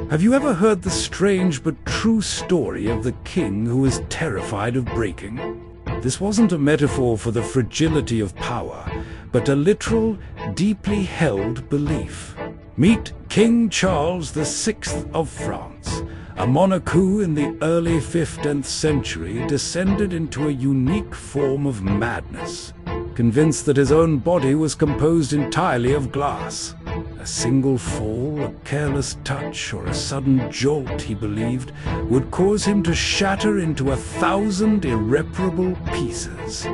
Have you ever heard the strange but true story of the king who was terrified of breaking? This wasn't a metaphor for the fragility of power, but a literal, deeply held belief. Meet King Charles VI of France, a monarch who, in the early 15th century, descended into a unique form of madness, convinced that his own body was composed entirely of glass. A single fall, a careless touch, or a sudden jolt, he believed, would cause him to shatter into 1,000 irreparable pieces,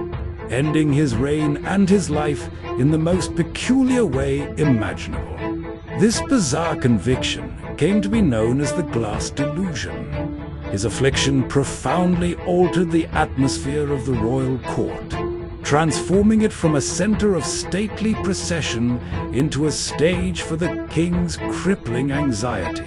ending his reign and his life in the most peculiar way imaginable. This bizarre conviction came to be known as the glass delusion. His affliction profoundly altered the atmosphere of the royal court, transforming it from a center of stately procession into a stage for the king's crippling anxiety.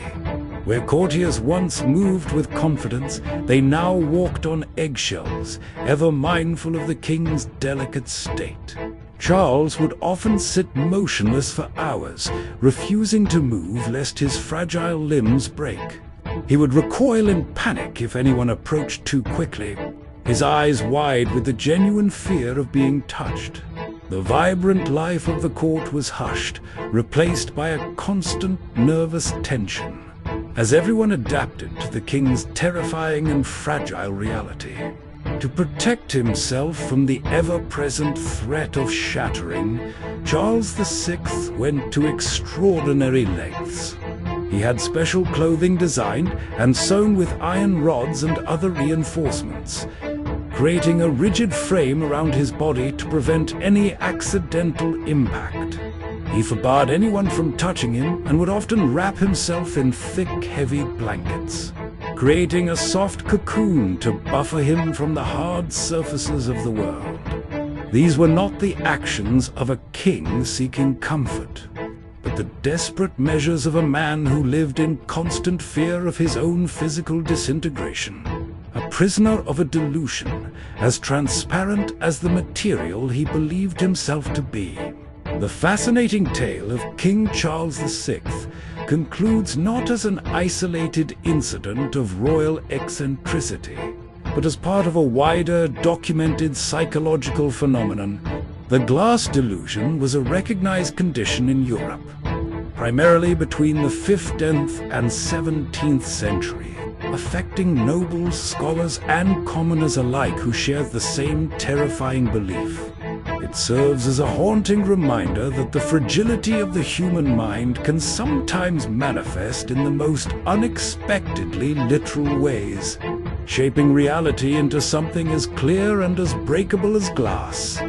Where courtiers once moved with confidence, they now walked on eggshells, ever mindful of the king's delicate state. Charles would often sit motionless for hours, refusing to move lest his fragile limbs break. He would recoil in panic if anyone approached too quickly, his eyes wide with the genuine fear of being touched. The vibrant life of the court was hushed, replaced by a constant nervous tension, as everyone adapted to the king's terrifying and fragile reality. To protect himself from the ever-present threat of shattering, Charles VI went to extraordinary lengths. He had special clothing designed and sewn with iron rods and other reinforcements, creating a rigid frame around his body to prevent any accidental impact. He forbade anyone from touching him and would often wrap himself in thick, heavy blankets, creating a soft cocoon to buffer him from the hard surfaces of the world. These were not the actions of a king seeking comfort, but the desperate measures of a man who lived in constant fear of his own physical disintegration, a prisoner of a delusion as transparent as the material he believed himself to be. The fascinating tale of King Charles VI concludes not as an isolated incident of royal eccentricity, but as part of a wider, documented psychological phenomenon. The glass delusion was a recognized condition in Europe, primarily between the 15th and 17th century, affecting nobles, scholars, and commoners alike who shared the same terrifying belief. It serves as a haunting reminder that the fragility of the human mind can sometimes manifest in the most unexpectedly literal ways, shaping reality into something as clear and as breakable as glass.